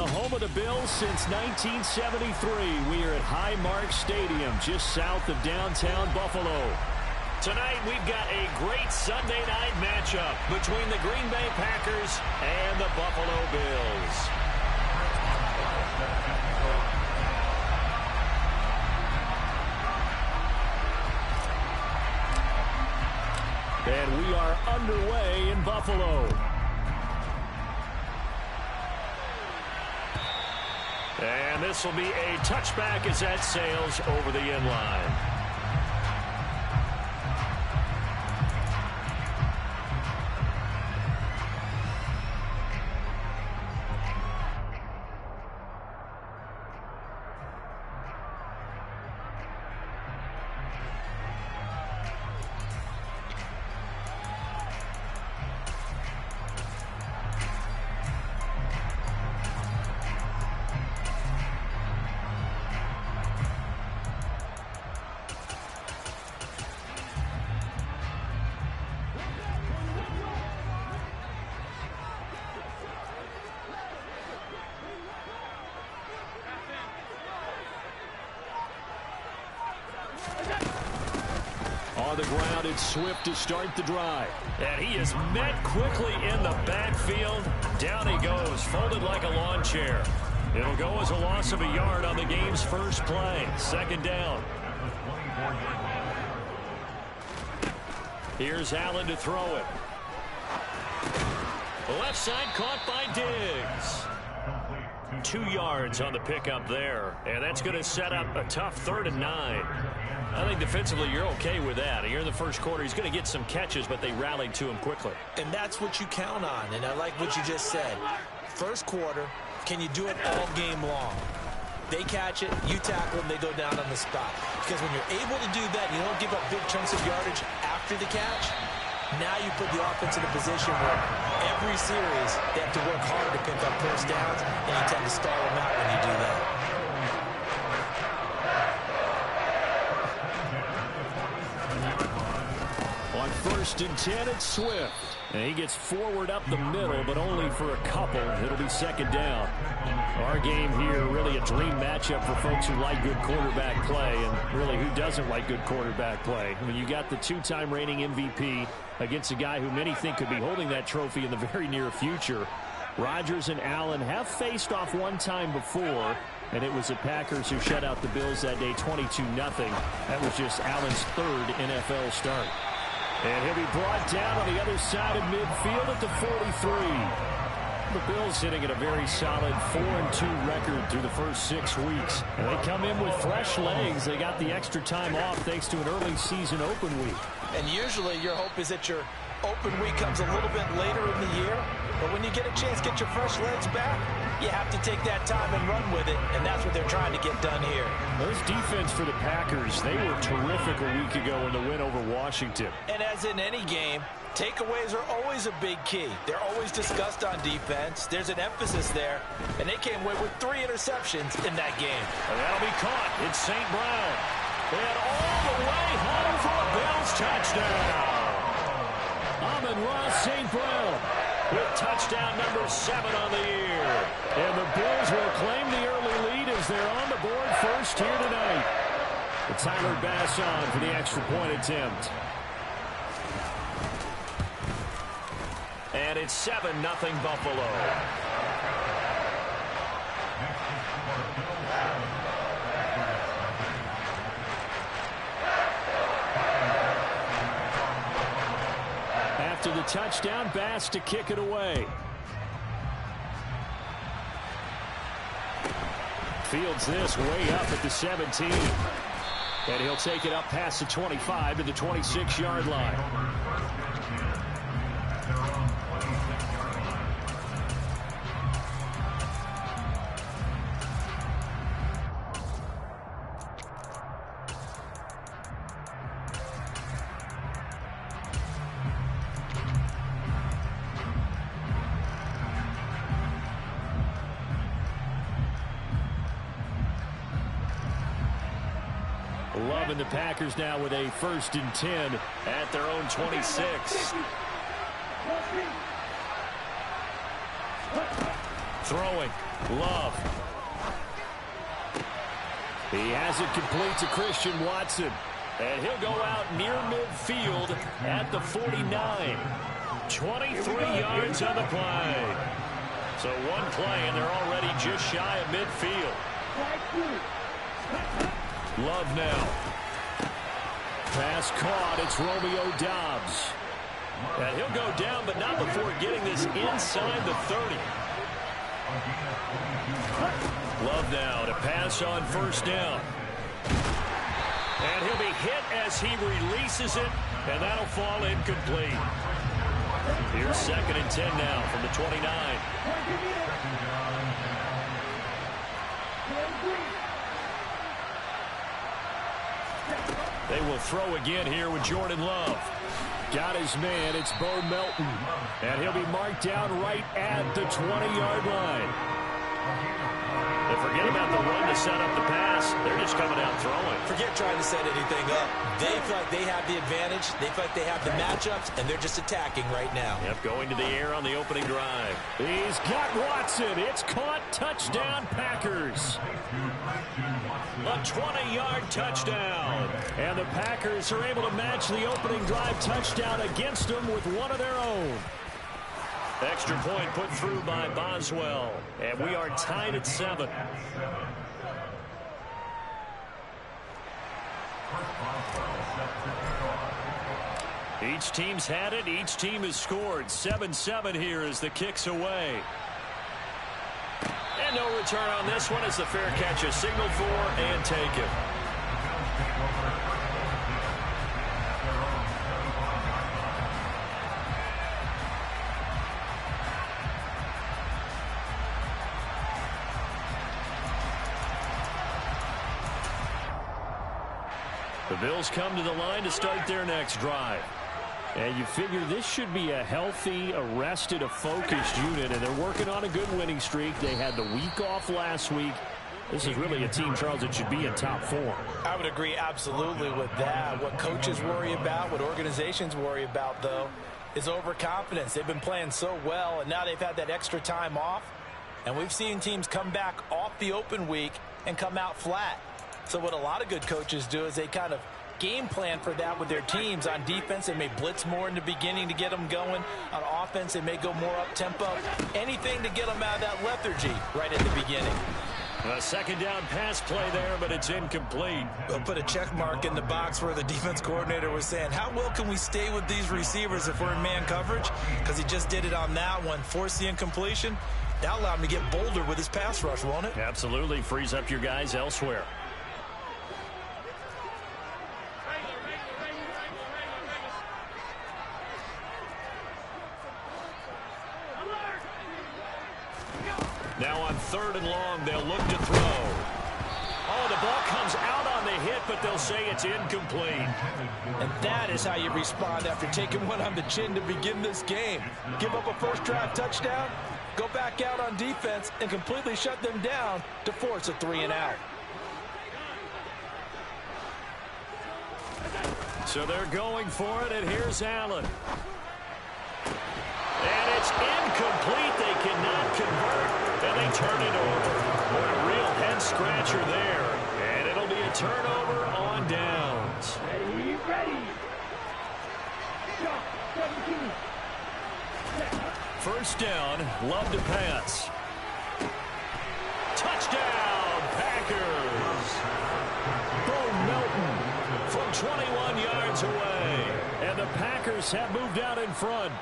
the home of the Bills since 1973. We are at Highmark Stadium, just south of downtown Buffalo. Tonight, we've got a great Sunday night matchup between the Green Bay Packers and the Buffalo Bills. And we are underway in Buffalo. And this will be a touchback as that sails over the end line. On the ground, it's Swift to start the drive. And he is met quickly in the backfield. Down he goes, folded like a lawn chair. It'll go as a loss of a yard on the game's first play. Second down. Here's Allen to throw it. The left side caught by Diggs. 2 yards on the pickup there. And that's going to set up a tough 3rd and 9. I think defensively you're okay with that. Here in the first quarter, he's going to get some catches, but they rallied to him quickly. And that's what you count on, and I like what you just said. First quarter, can you do it all game long? They catch it, you tackle them, they go down on the spot. Because when you're able to do that, you don't give up big chunks of yardage after the catch. Now you put the offense in a position where every series they have to work hard to pick up first downs, and you tend to stall them out when you do that. On 1st and 10, it's Swift. And he gets forward up the middle, but only for a couple. It'll be second down. Our game here, really a dream matchup for folks who like good quarterback play, and really who doesn't like good quarterback play. I mean, you got the 2-time reigning MVP against a guy who many think could be holding that trophy in the very near future. Rodgers and Allen have faced off one time before, and it was the Packers who shut out the Bills that day 22-0. That was just Allen's 3rd NFL start. And he'll be brought down on the other side of midfield at the 43. The Bills sitting at a very solid 4-2 record through the first 6 weeks. And they come in with fresh legs. They got the extra time off thanks to an early season open week. And usually your hope is that your open week comes a little bit later in the year. But when you get a chance to get your fresh legs back, you have to take that time and run with it. And that's what they're trying to get done here. Those defense for the Packers, they were terrific a week ago in the win over Washington. And as in any game, takeaways are always a big key. They're always discussed on defense. There's an emphasis there. And they came away with 3 interceptions in that game. And that'll be caught. It's St. Brown. And all the way home for a Bills touchdown. Amon-Ra St. Brown with touchdown number 7 on the year. And the Bills will claim the early lead as they're on the board first here tonight. The Tyler Bass on for the extra point attempt. And it's 7-0 Buffalo. After the touchdown, Bass to kick it away. Fields this way up at the 17. And he'll take it up past the 25 to the 26-yard line. Loving the Packers now with a 1st and 10 at their own 26. 1st Throwing. Love. He has it complete to Christian Watson. And he'll go out near midfield at the 49. 23 yards on the play. So one play, and they're already just shy of midfield. Love now. Pass caught. It's Romeo Doubs. And he'll go down, but not before getting this inside the 30. Love now to pass on first down. And he'll be hit as he releases it, and that'll fall incomplete. Here's 2nd and 10 now from the 29. They will throw again here with Jordan Love. Got his man. It's Bo Melton. And he'll be marked down right at the 20-yard line. And forget about the run to set up the pass. They're just coming out throwing. Forget trying to set anything up. They feel like they have the advantage. They feel like they have the matchups, and they're just attacking right now. Yep, going to the air on the opening drive. He's got Watson. It's caught. Touchdown, Packers. A 20-yard touchdown. And the Packers are able to match the opening drive touchdown against them with one of their own. Extra point put through by Boswell. And we are tied at 7. Each team's had it. Each team has scored. 7-7 here as the kick's away. And no return on this one as the fair catch is signaled for and taken. The Bills come to the line to start their next drive. And you figure this should be a healthy, a rested, a focused unit, and they're working on a good winning streak. They had the week off last week. This is really a team, Charles, that should be in top form. I would agree absolutely with that. What coaches worry about, what organizations worry about, though, is overconfidence. They've been playing so well, and now they've had that extra time off. And we've seen teams come back off the open week and come out flat. So what a lot of good coaches do is they kind of game plan for that with their teams. On defense, they may blitz more in the beginning to get them going. On offense, they may go more up-tempo. Anything to get them out of that lethargy right at the beginning. A second down pass play there, but it's incomplete. They'll put a check mark in the box where the defense coordinator was saying, how well can we stay with these receivers if we're in man coverage? Because he just did it on that one, forced the incompletion. That'll allow him to get bolder with his pass rush, won't it? Absolutely. Frees up your guys elsewhere. Now on 3rd and long, they'll look to throw. Oh, the ball comes out on the hit, but they'll say it's incomplete. And that is how you respond after taking one on the chin to begin this game. Give up a first drive touchdown, go back out on defense, and completely shut them down to force a 3-and-out. So they're going for it, and here's Allen. And it's incomplete. They cannot convert, and they turn it over. What a real head-scratcher there. And it'll be a turnover on downs. Ready. First down, Love to pass. Touchdown, Packers. Bo Melton from 21 yards away. And the Packers have moved out in front.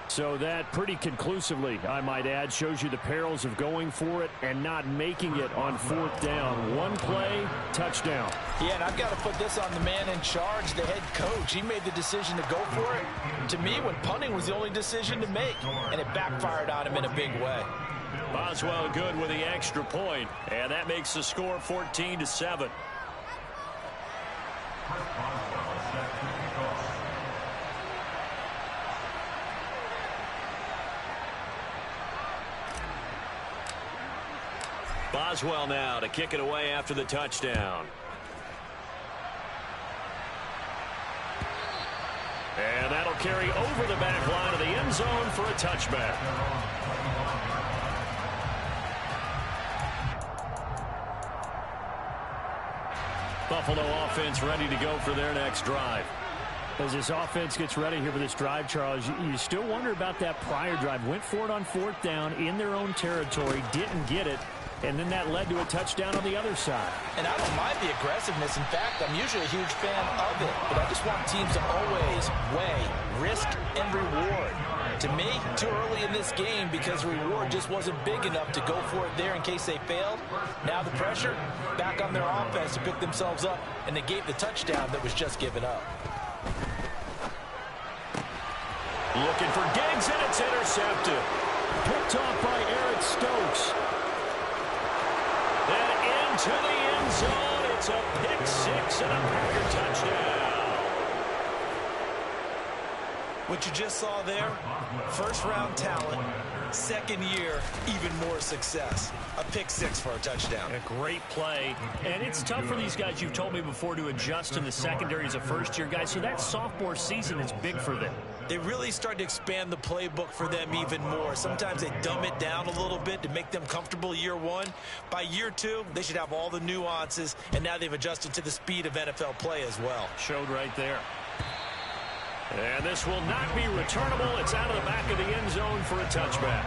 So that pretty conclusively, I might add, shows you the perils of going for it and not making it on 4th down. One play, touchdown. Yeah, and I've got to put this on the man in charge, the head coach. He made the decision to go for it. To me, when punting was the only decision to make, and it backfired on him in a big way. Boswell good with the extra point, and that makes the score 14-7. Boswell now to kick it away after the touchdown. And that'll carry over the back line of the end zone for a touchback. Buffalo offense ready to go for their next drive. As this offense gets ready here for this drive, Charles, you still wonder about that prior drive. Went for it on 4th down in their own territory, didn't get it, and then that led to a touchdown on the other side. And I don't mind the aggressiveness. In fact, I'm usually a huge fan of it. But I just want teams to always weigh risk and reward. To me, too early in this game because the reward just wasn't big enough to go for it there in case they failed. Now the pressure back on their offense to pick themselves up, and they gave the touchdown that was just given up. Looking for Diggs, and it's intercepted. Picked off by Eric Stokes. Then into the end zone. It's a pick six and a Packer touchdown. What you just saw there, first-round talent, second year, even more success. A pick six for a touchdown. A great play. And it's tough for these guys, you've told me before, to adjust in the secondary as a first-year guy. So that sophomore season is big for them. They really start to expand the playbook for them even more. Sometimes they dumb it down a little bit to make them comfortable year one. By year two, they should have all the nuances, and now they've adjusted to the speed of NFL play as well. Showed right there. And this will not be returnable. It's out of the back of the end zone for a touchback.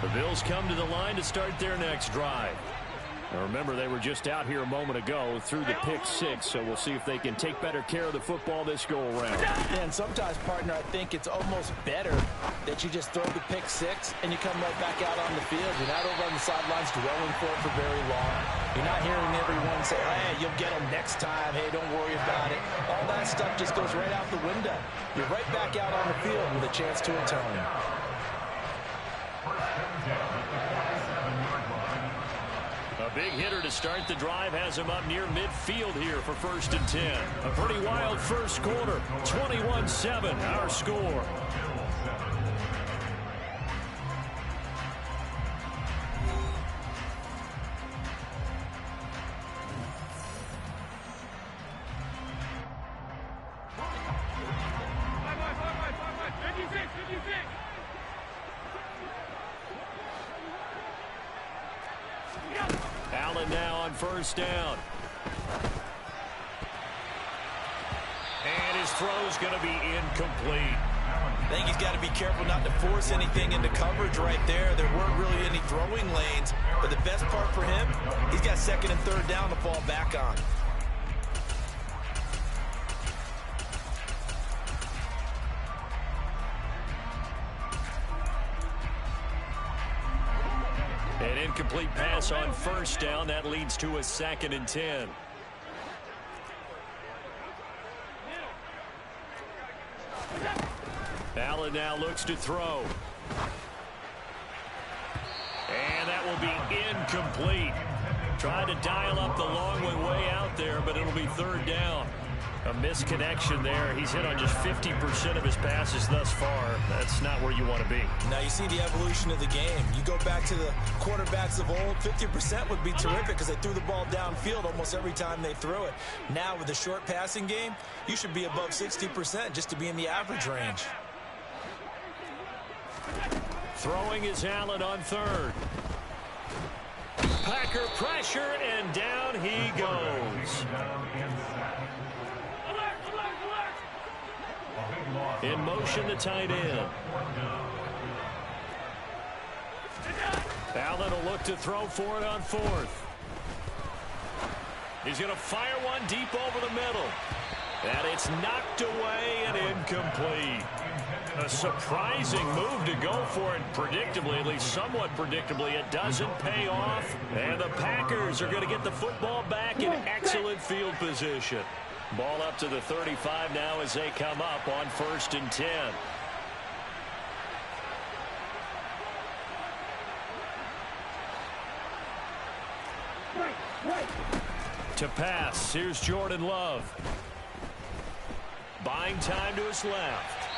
The Bills come to the line to start their next drive. Now remember, they were just out here a moment ago through the pick six, so we'll see if they can take better care of the football this go-around. And sometimes, partner, I think it's almost better that you just throw the pick six and you come right back out on the field. You're not over on the sidelines dwelling for it for very long. You're not hearing everyone say, hey, you'll get them next time. Hey, don't worry about it. All that stuff just goes right out the window. You're right back out on the field with a chance to atone. A big hitter to start the drive has him up near midfield here for 1st and 10. A pretty wild first quarter. 21-7, our score. Allen now on 1st down. And his throw's going to be incomplete. I think he's got to be careful not to force anything into coverage right there. There weren't really any throwing lanes. But the best part for him, he's got 2nd and 3rd down to fall back on. An incomplete pass on 1st down. That leads to a 2nd and 10. Allen now looks to throw. And that will be incomplete. Tried to dial up the long way out there, but it'll be 3rd down. A misconnection there. He's hit on just 50% of his passes thus far. That's not where you want to be. Now you see the evolution of the game. You go back to the quarterbacks of old, 50% would be terrific because they threw the ball downfield almost every time they threw it. Now with the short passing game, you should be above 60% just to be in the average range. Throwing is Allen on 3rd. Packer pressure, and down he goes. In motion, the tight end. Allen will look to throw for it on 4th. He's going to fire one deep over the middle. And it's knocked away and incomplete. A surprising move to go for it predictably, at least somewhat predictably. It doesn't pay off. And the Packers are going to get the football back in excellent field position. Ball up to the 35 now as they come up on 1st and 10. To pass, here's Jordan Love. Buying time to his left.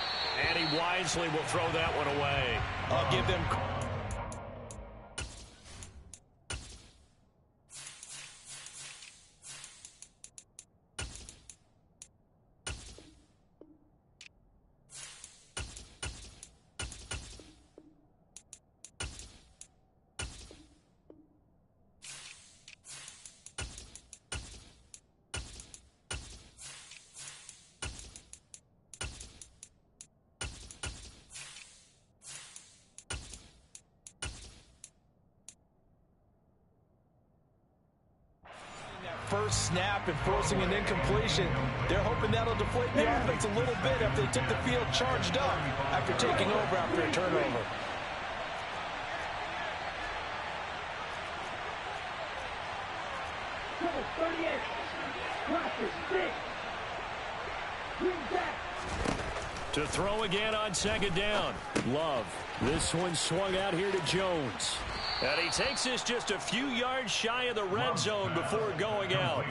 And he wisely will throw that one away. I'll give them... first snap and forcing an incompletion. They're hoping that'll deflate the offense a little bit after they took the field charged up after taking over after a turnover. Number 38, practice 6. Green back. To throw again on second down. Love. This one swung out here to Jones. And he takes this just a few yards shy of the red zone before going out.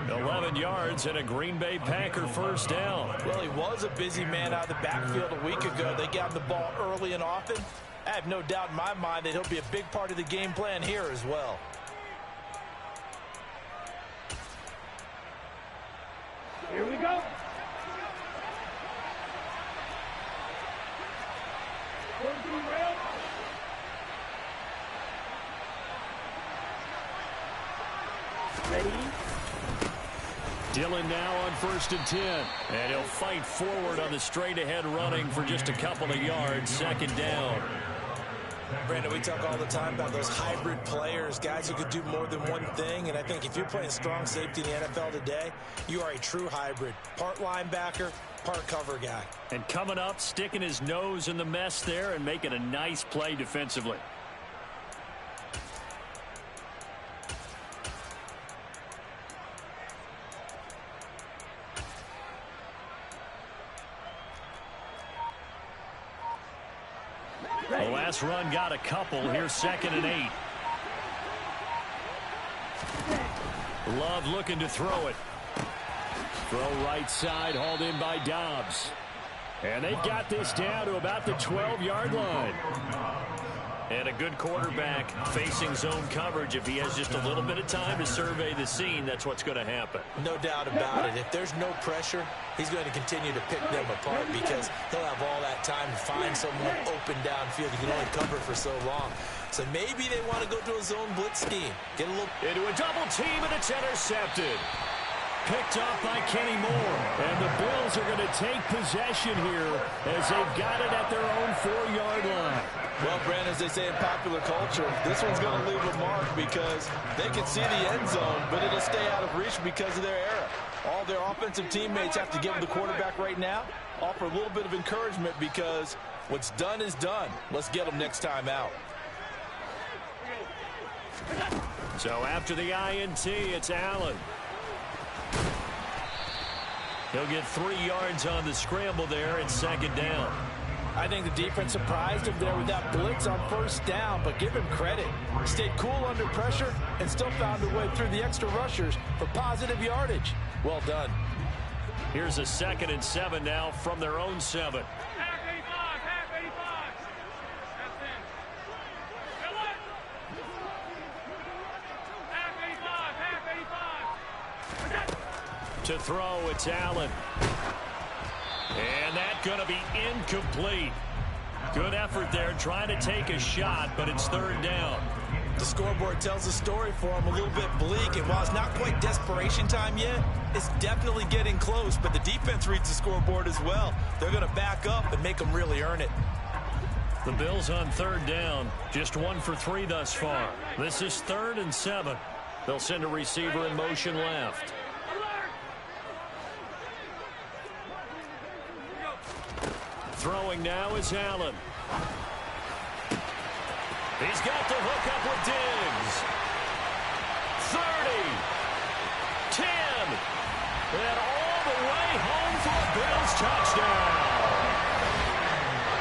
11 yards and a Green Bay Packer first down. Well, he was a busy man out of the backfield a week ago. They got him the ball early and often. I have no doubt in my mind that he'll be a big part of the game plan here as well. Here we go. Ready? Dillon now on 1st and 10. And he'll fight forward on the straight-ahead running for just a couple of yards. Second down. Brandon, we talk all the time about those hybrid players, guys who could do more than one thing. And I think if you're playing strong safety in the NFL today, you are a true hybrid. Part linebacker, part cover guy. And coming up, sticking his nose in the mess there and making a nice play defensively. The last run got a couple. Here's 2nd and 8. Love looking to throw it. Throw right side, hauled in by Dobbs. And they've got this down to about the 12-yard line. And a good quarterback facing zone coverage. If he has just a little bit of time to survey the scene, that's what's going to happen. No doubt about it. If there's no pressure, he's going to continue to pick them apart because he'll have all that time to find someone open downfield. You can only cover for so long. So maybe they want to go to a zone blitz scheme. Get a little into a double team, and it's intercepted. Picked off by Kenny Moore. And the Bills are going to take possession here as they've got it at their own 4-yard line. Well, Brandon, as they say in popular culture, this one's going to leave a mark because they can see the end zone, but it'll stay out of reach because of their error. All their offensive teammates have to give the quarterback right now, offer a little bit of encouragement because what's done is done. Let's get them next time out. So after the INT, it's Allen. He'll get 3 yards on the scramble there at 2nd down. I think the defense surprised him there with that blitz on 1st down, but give him credit. Stayed cool under pressure and still found a way through the extra rushers for positive yardage. Well done. Here's a 2nd and 7 now from their own 7. To throw, it's Allen. And that's going to be incomplete. Good effort there, trying to take a shot, but it's 3rd down. The scoreboard tells the story for him, a little bit bleak, and while it's not quite desperation time yet, it's definitely getting close, but the defense reads the scoreboard as well. They're going to back up and make them really earn it. The Bills on 3rd down, just 1 for 3 thus far. This is 3rd and 7. They'll send a receiver in motion left. Throwing now is Allen. He's got the hook up with Diggs. 30. 10. And all the way home for a Bills touchdown.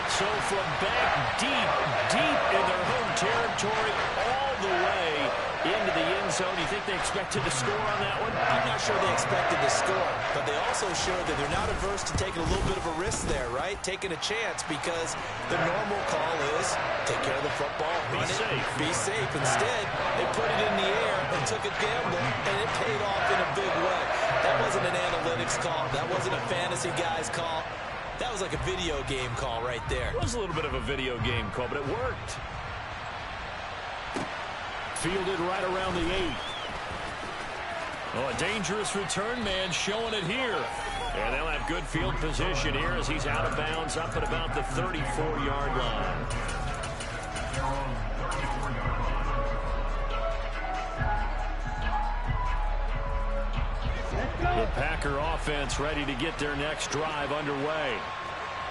So from back deep in their home territory, all the way into the end zone. You think they expected to score on that one? I'm not sure they expected to score, but they also showed that they're not averse to taking a little bit of a risk there, right? Taking a chance because the normal call is take care of the football, run it, be safe. Instead, they put it in the air and took a gamble, and it paid off in a big way. That wasn't an analytics call. That wasn't a fantasy guy's call. That was like a video game call right there. It was a little bit of a video game call, but it worked. Fielded right around the 8. Oh, a dangerous return man showing it here. And they'll have good field position here as he's out of bounds up at about the 34-yard line. The Packer offense ready to get their next drive underway.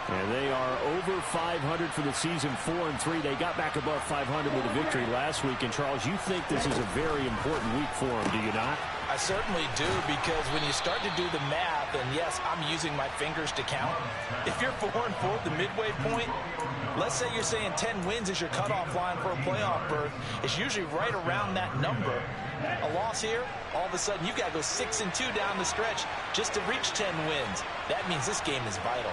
And they are over 500 for the season, 4-3. They got back above 500 with a victory last week. And, Charles, you think this is a very important week for them, do you not? I certainly do, because when you start to do the math, and yes, I'm using my fingers to count. If you're 4-4 at the midway point, let's say you're saying 10 wins is your cutoff line for a playoff berth. It's usually right around that number. A loss here, all of a sudden you got to go 6-2 down the stretch just to reach 10 wins. That means this game is vital.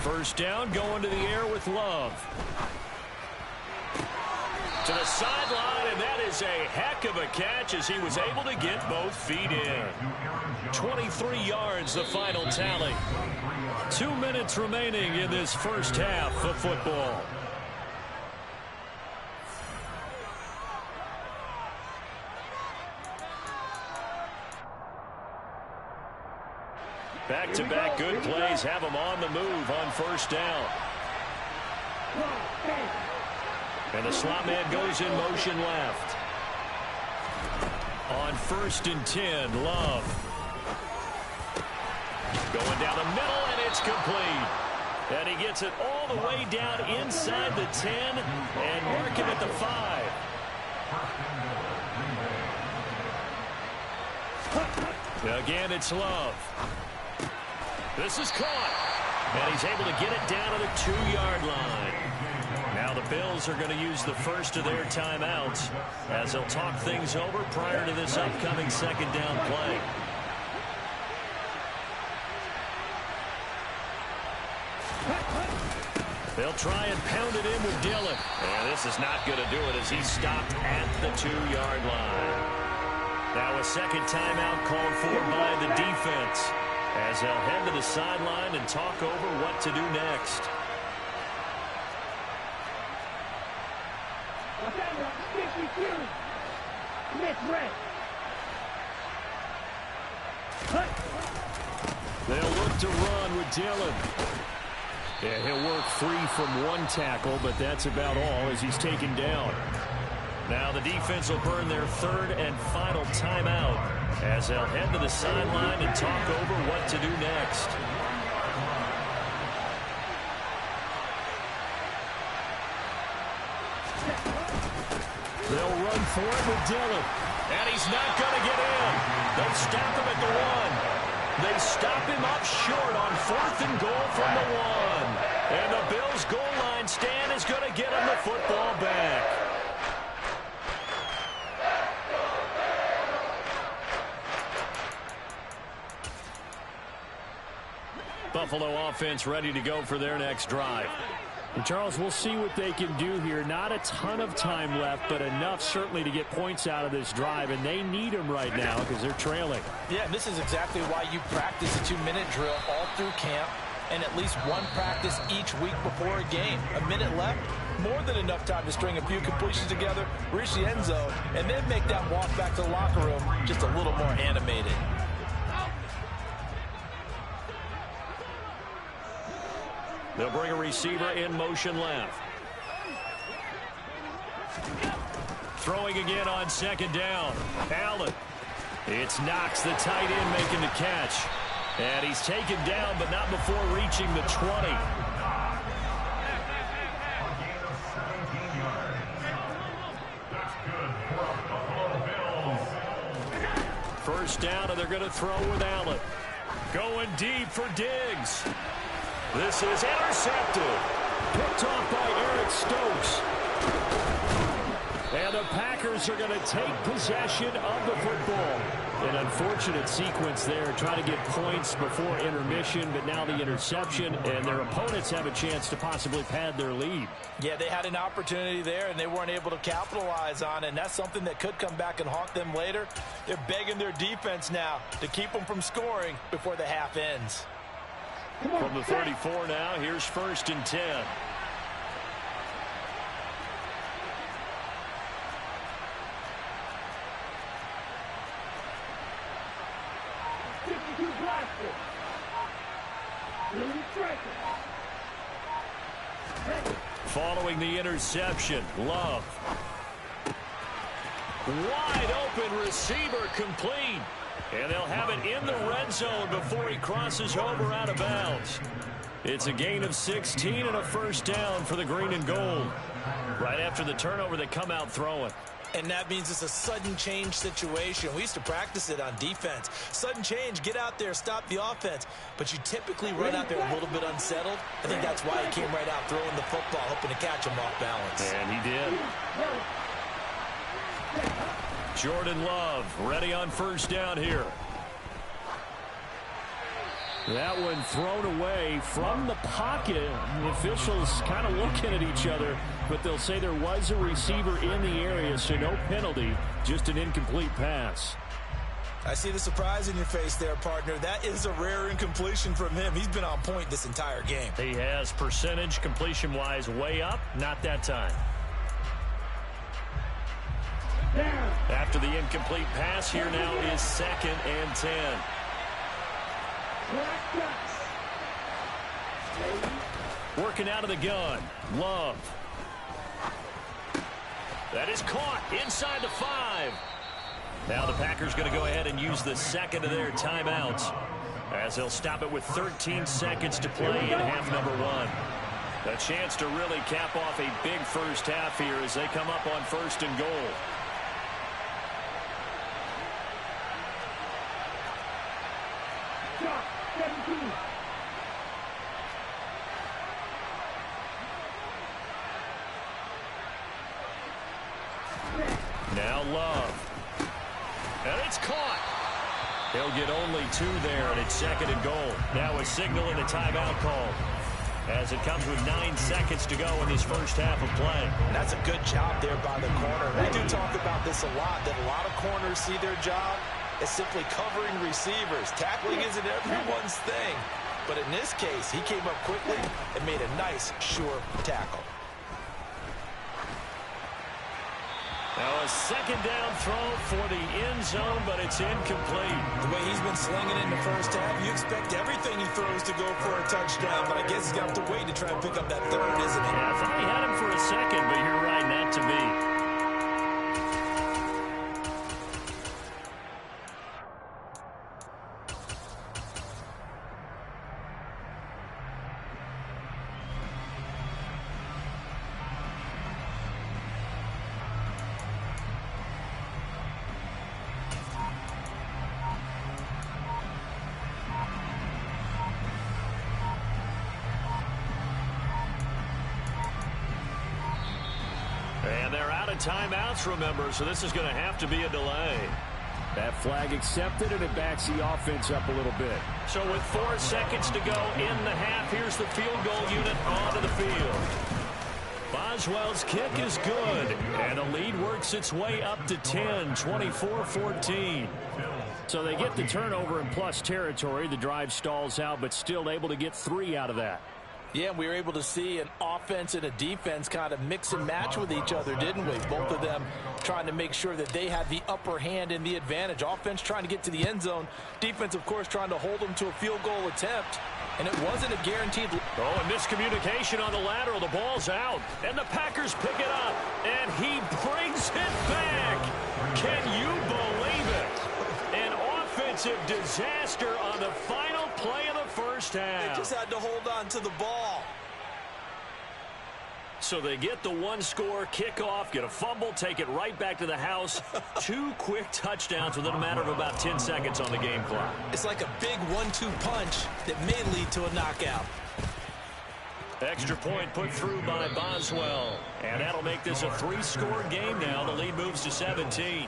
First down, going to the air with Love. To the sideline, and that is a heck of a catch as he was able to get both feet in. 23 yards, the final tally. 2 minutes remaining in this first half of football. Back-to-back good plays have them on the move on first down. And the slot man goes in motion left. On 1st and 10, Love. Going down the middle, and it's complete. And he gets it all the way down inside the 10 and marking at the 5. Again, it's Love. This is caught, and he's able to get it down to the 2-yard line. Now the Bills are going to use the first of their timeouts as they'll talk things over prior to this upcoming second down play. They'll try and pound it in with Dillon. And this is not going to do it as he's stopped at the 2-yard line. Now a second timeout called for by the defense, as they'll head to the sideline and talk over what to do next. They'll look to run with Dillon. Yeah, he'll work free from one tackle, but that's about all as he's taken down. Now the defense will burn their third and final timeout as they'll head to the sideline and talk over what to do next. They'll run for it with Dillon. And he's not going to get in. They'll stop him at the 1. They stop him up short on 4th and goal from the 1. And the Bills' goal line stand is going to get him the football back. Buffalo offense ready to go for their next drive. And Charles, we'll see what they can do here. Not a ton of time left, but enough certainly to get points out of this drive, and they need them right now because they're trailing. Yeah, this is exactly why you practice a 2-minute drill all through camp and at least one practice each week before a game. A minute left, more than enough time to string a few completions together, reach the end zone, and then make that walk back to the locker room just a little more animated. They'll bring a receiver in motion left. Throwing again on second down. Allen. It's Knox, the tight end, making the catch. And he's taken down, but not before reaching the 20. First down, and they're going to throw with Allen. Going deep for Diggs. This is intercepted. Picked off by Eric Stokes. And the Packers are going to take possession of the football. An unfortunate sequence there, trying to get points before intermission, but now the interception, and their opponents have a chance to possibly pad their lead. Yeah, they had an opportunity there, and they weren't able to capitalize on it, and that's something that could come back and haunt them later. They're begging their defense now to keep them from scoring before the half ends. From the 34 now, here's 1st and 10. Blast it. Lead striker. Ready. Following the interception, Love. Wide open receiver complete. And they'll have it in the red zone before he crosses over out of bounds. It's a gain of 16 and a first down for the green and gold. Right after the turnover, they come out throwing. And that means it's a sudden change situation. We used to practice it on defense. Sudden change, get out there, stop the offense. But you typically run out there a little bit unsettled. I think that's why he came right out throwing the football, hoping to catch him off balance. And he did. Jordan Love ready on first down here. That one thrown away from the pocket. The officials kind of looking at each other, but they'll say there was a receiver in the area, so no penalty, just an incomplete pass. I see the surprise in your face there, partner. That is a rare incompletion from him. He's been on point this entire game. He has percentage completion-wise way up, not that time. After the incomplete pass, here now is 2nd and 10. Working out of the gun. Love. That is caught inside the 5. Now the Packers going to go ahead and use the second of their timeouts as they'll stop it with 13 seconds to play in half number 1. A chance to really cap off a big first half here as they come up on 1st and goal. Now Love. And it's caught. He'll get only 2 there, and it's 2nd and goal. Now a signal and a timeout call as it comes with 9 seconds to go in this first half of play. That's a good job there by the corner. We do talk about this a lot, that a lot of corners see their job as simply covering receivers. Tackling isn't everyone's thing. But in this case, he came up quickly and made a nice, sure tackle. Now a 2nd down throw for the end zone, but it's incomplete. The way he's been slinging in the first half, you expect everything he throws to go for a touchdown, but I guess he's going to have to wait to try and pick up that 3rd, isn't he? Yeah, I thought he had him for a second, but you're right, not to be. And they're out of timeouts, remember, so this is going to have to be a delay. That flag accepted, and it backs the offense up a little bit. So with 4 seconds to go in the half, here's the field goal unit onto the field. Boswell's kick is good, and the lead works its way up to 10, 24-14. So they get the turnover in plus territory. The drive stalls out, but still able to get 3 out of that. Yeah, we were able to see an offense and a defense kind of mix and match with each other, didn't we? Both of them trying to make sure that they had the upper hand and the advantage. Offense trying to get to the end zone. Defense, of course, trying to hold them to a field goal attempt. And it wasn't a guaranteed. Oh, and miscommunication on the lateral. The ball's out. And the Packers pick it up. And he brings it back. Can you believe it? An offensive disaster on the final play of the first half. They just had to hold on to the ball. So they get the 1-score kickoff, get a fumble, take it right back to the house. 2 quick touchdowns within a matter of about 10 seconds on the game clock. It's like a big 1-2 punch that may lead to a knockout. Extra point put through by Boswell. And that'll make this a 3-score game now. The lead moves to 17.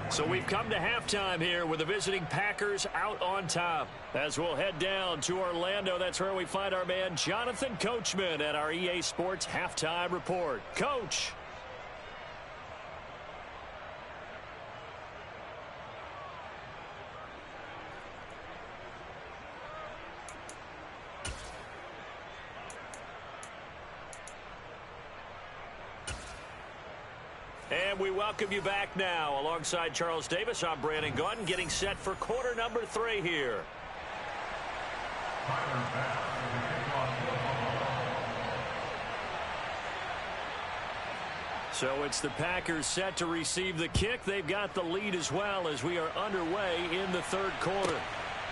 So we've come to halftime here with the visiting Packers out on top. As we'll head down to Orlando, that's where we find our man Jonathan Coachman at our EA Sports Halftime Report. Coach. And we welcome you back now. Alongside Charles Davis, I'm Brandon Gaudin, getting set for quarter number 3 here. So it's the Packers set to receive the kick. They've got the lead as well as we are underway in the third quarter.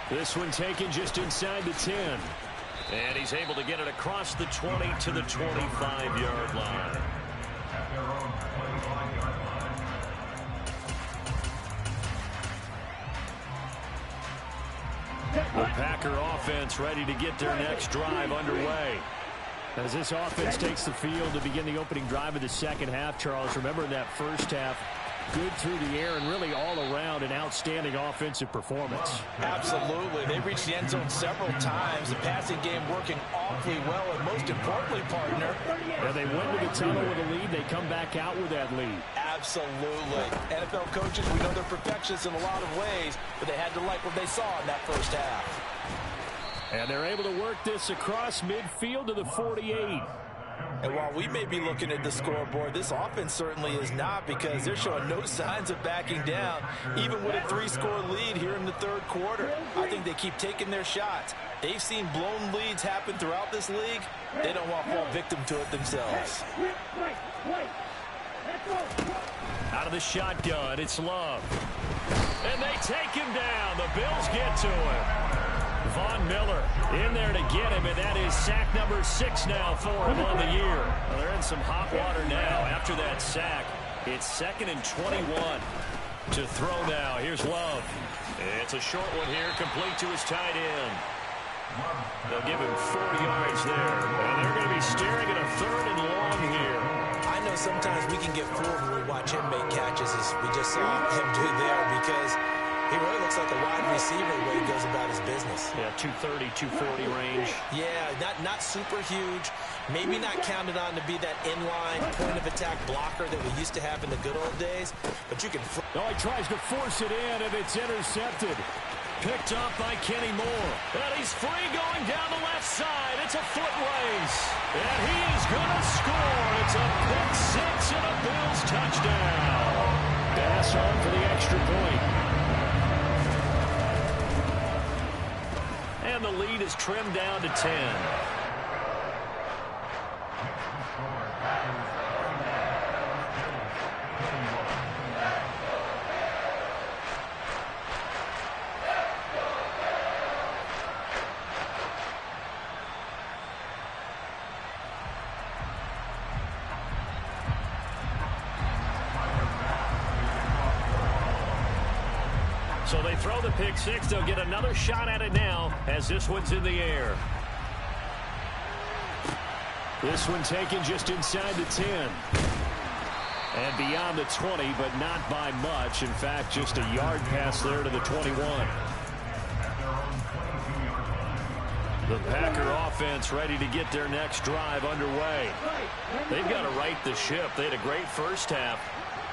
This one taken just inside the 10. And he's able to get it across the 20 to the 25-yard line. The Packer offense ready to get their next drive underway. As this offense takes the field to begin the opening drive of the second half, Charles, remember in that first half, good through the air and really all around an outstanding offensive performance. Absolutely. They reached the end zone several times. The passing game working awfully well, and most importantly, partner. Yeah, they went to the tunnel with a lead. They come back out with that lead. Absolutely. NFL coaches, we know they're perfectionists in a lot of ways, but they had to like what they saw in that first half. And they're able to work this across midfield to the 48. And while we may be looking at the scoreboard, this offense certainly is not, because they're showing no signs of backing down, even with a 3-score lead here in the third quarter. I think they keep taking their shots. They've seen blown leads happen throughout this league. They don't want to fall victim to it themselves. Out of the shotgun, it's Love. And they take him down. The Bills get to him. Von Miller in there to get him, and that is sack number 6 now for him on the year. Well, they're in some hot water now after that sack. It's 2nd and 21 to throw now. Here's Love. It's a short one here, complete to his tight end. They'll give him 4 yards there, and they're going to be staring at a 3rd and long here. I know sometimes we can get fooled when we watch him make catches, as we just saw him do there, because he really looks like a wide receiver the way he goes about his business. Yeah, 230, 240 range. Yeah, not super huge. Maybe not counted on to be that inline point-of-attack blocker that we used to have in the good old days. But you can... Oh, he tries to force it in, and it's intercepted. Picked up by Kenny Moore. And he's free going down the left side. It's a foot race. And he is going to score. It's a pick 6 and a Bills touchdown. Pass on for the extra point. And the lead is trimmed down to 10. So they throw the pick 6. They'll get another shot at it now as this one's in the air. This one taken just inside the 10. And beyond the 20, but not by much. In fact, just a yard pass there to the 21. The Packer offense ready to get their next drive underway. They've got to right the ship. They had a great first half,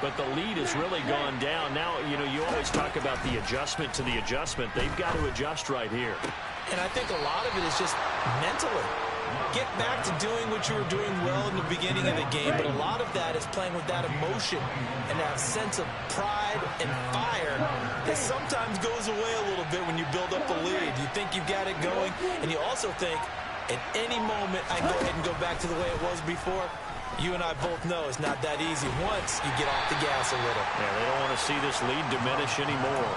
but the lead has really gone down. Now, you know, you always talk about the adjustment to the adjustment. They've got to adjust right here. And I think a lot of it is just mentally. Get back to doing what you were doing well in the beginning of the game, but a lot of that is playing with that emotion and that sense of pride and fire that sometimes goes away a little bit when you build up a lead. You think you've got it going, and you also think at any moment I can go ahead and go back to the way it was before. You and I both know it's not that easy once you get off the gas a little. Yeah, they don't want to see this lead diminish anymore.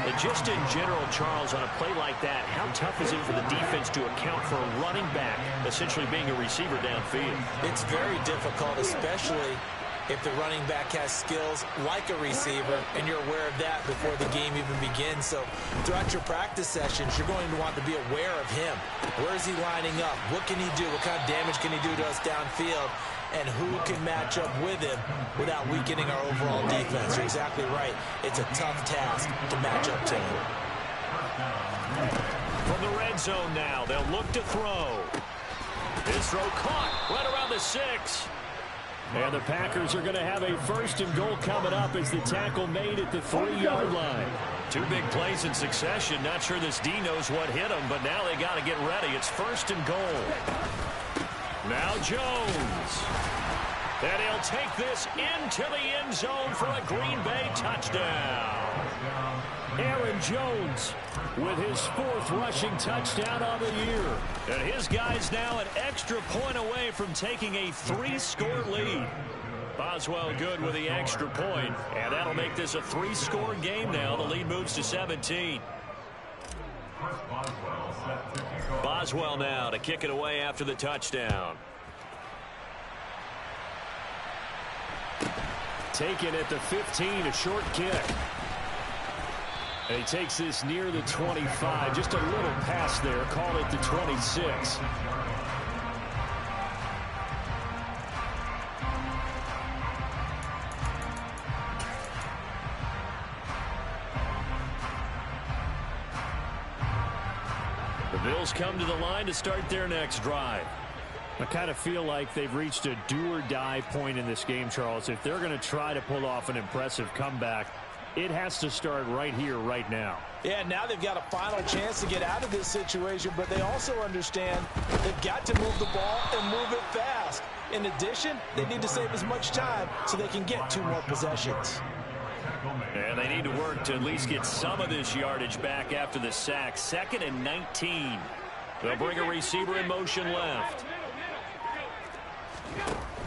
And just in general, Charles, on a play like that, how tough is it for the defense to account for a running back essentially being a receiver downfield? It's very difficult, especially if the running back has skills like a receiver, and you're aware of that before the game even begins. So throughout your practice sessions, you're going to want to be aware of him. Where is he lining up? What can he do? What kind of damage can he do to us downfield? And who can match up with him without weakening our overall defense? You're exactly right. It's a tough task to match up to him. From the red zone now, they'll look to throw. His throw caught right around the 6. And the Packers are going to have a 1st and goal coming up as the tackle made at the 3-yard line. 2 big plays in succession. Not sure this D knows what hit him, but now they got to get ready. It's 1st and goal. Now Jones. And he'll take this into the end zone for a Green Bay touchdown. Aaron Jones with his 4th rushing touchdown on the year. And his guys now an extra point away from taking a 3-score lead. Boswell good with the extra point, and that'll make this a 3-score game now. The lead moves to 17. Boswell now to kick it away after the touchdown. Taken at the 15, a short kick. And he takes this near the 25. Just a little pass there. Call it the 26. The Bills come to the line to start their next drive. I kind of feel like they've reached a do-or-die point in this game, Charles. If they're going to try to pull off an impressive comeback, it has to start right here, right now. Yeah, now they've got a final chance to get out of this situation, but they also understand they've got to move the ball and move it fast. In addition, they need to save as much time so they can get 2 more possessions. And they need to work to at least get some of this yardage back after the sack. 2nd and 19. They'll bring a receiver in motion left.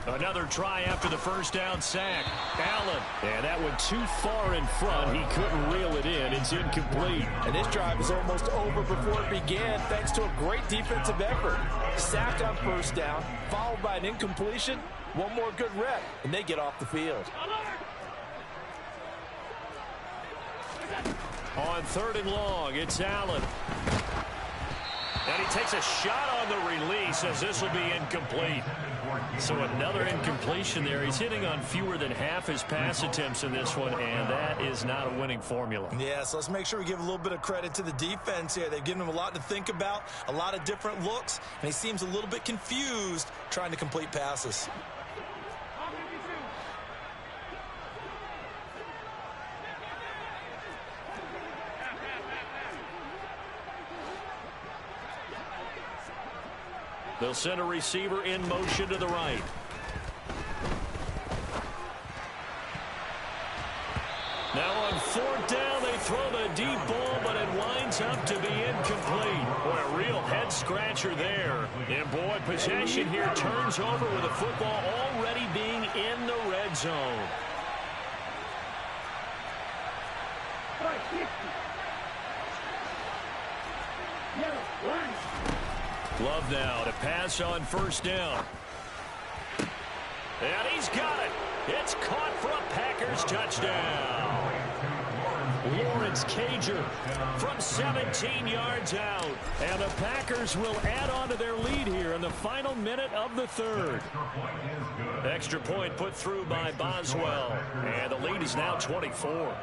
Another try after the first down sack. Allen. And that went too far in front. He couldn't reel it in. It's incomplete. And this drive is almost over before it began thanks to a great defensive effort. Sacked on first down, followed by an incompletion. One more good rep, and they get off the field. On 3rd and long, it's Allen. And he takes a shot on the release as this will be incomplete. So another incompletion there. He's hitting on fewer than half his pass attempts in this one, and that is not a winning formula. Yeah, so let's make sure we give a little bit of credit to the defense here. They've given him a lot to think about, a lot of different looks, and he seems a little bit confused trying to complete passes. They'll send a receiver in motion to the right. Now on 4th down, they throw the deep ball, but it winds up to be incomplete. Boy, a real head-scratcher there. And, boy, possession here turns over with the football already being in the red zone. Love now to pass on 1st down. And he's got it. It's caught for a Packers touchdown. Lawrence Cager from 17 yards out. And the Packers will add on to their lead here in the final minute of the 3rd. Extra point put through by Boswell. And the lead is now 24.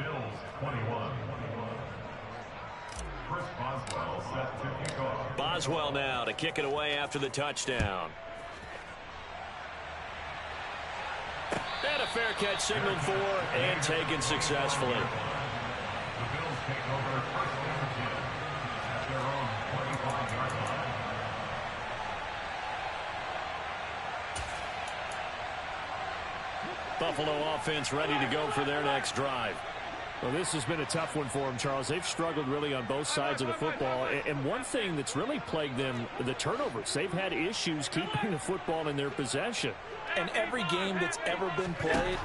Boswell now to kick it away after the touchdown. And a fair catch signaled for and taken successfully. Buffalo offense ready to go for their next drive. Well, this has been a tough one for them, Charles. They've struggled really on both sides of the football. And one thing that's really plagued them, the turnovers. They've had issues keeping the football in their possession. And every game that's ever been played,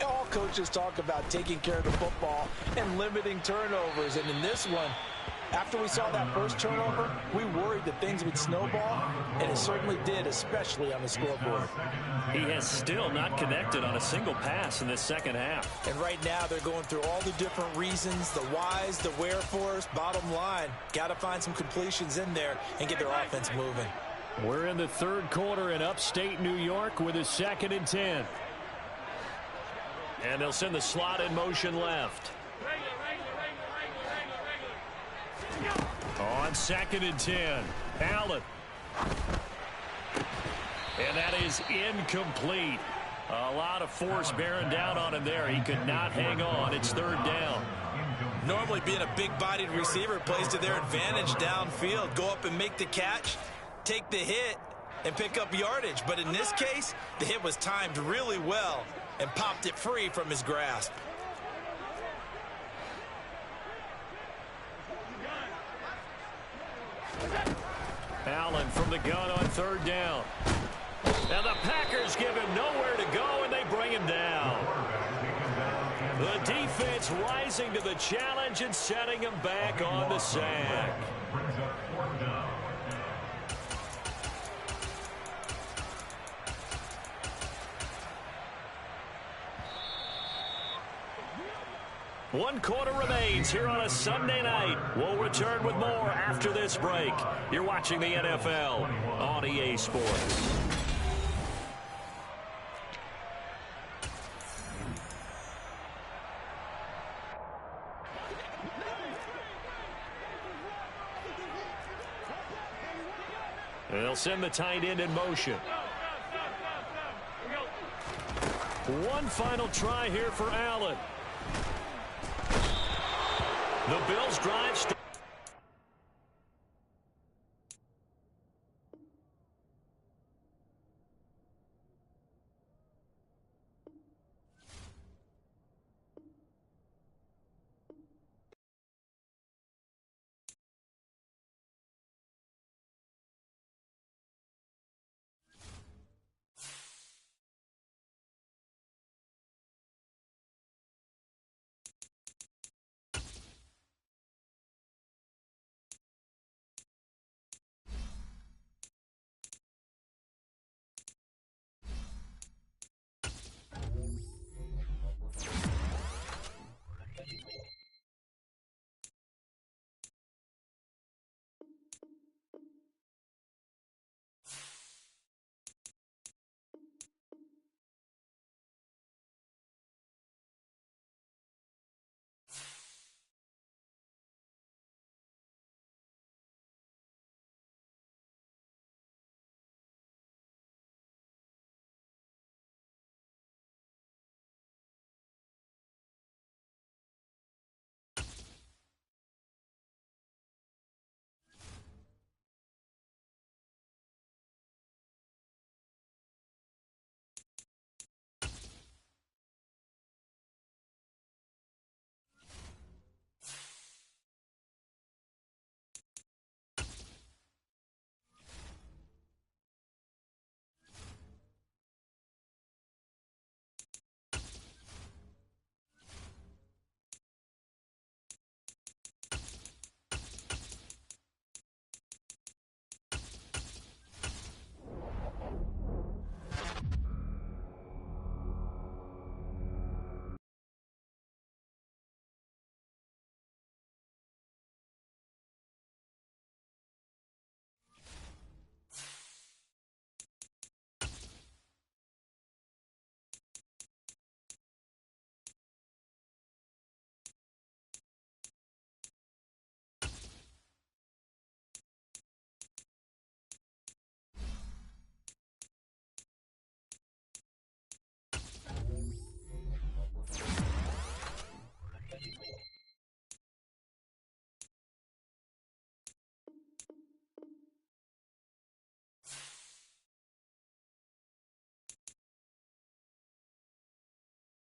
all coaches talk about taking care of the football and limiting turnovers. And in this one, after we saw that first turnover, we worried that things would snowball, and it certainly did, especially on the scoreboard. He has still not connected on a single pass in this second half. And right now they're going through all the different reasons, the whys, the wherefores. Bottom line, got to find some completions in there and get their offense moving. We're in the 3rd quarter in upstate New York with a 2nd and 10. And they'll send the slot in motion left. On 2nd and 10, Allen. And that is incomplete. A lot of force bearing down on him there. He could not hang on. It's 3rd down. Normally being a big-bodied receiver plays to their advantage downfield. Go up and make the catch, take the hit, and pick up yardage. But in this case, the hit was timed really well and popped it free from his grasp. Allen from the gun on third down. And the Packers give him nowhere to go, and they bring him down. The defense rising to the challenge and setting him back on the sack. One quarter remains here on a Sunday night. We'll return with more after this break. You're watching the NFL on EA Sports. They'll send the tight end in motion. One final try here for Allen. The Bills drive starts.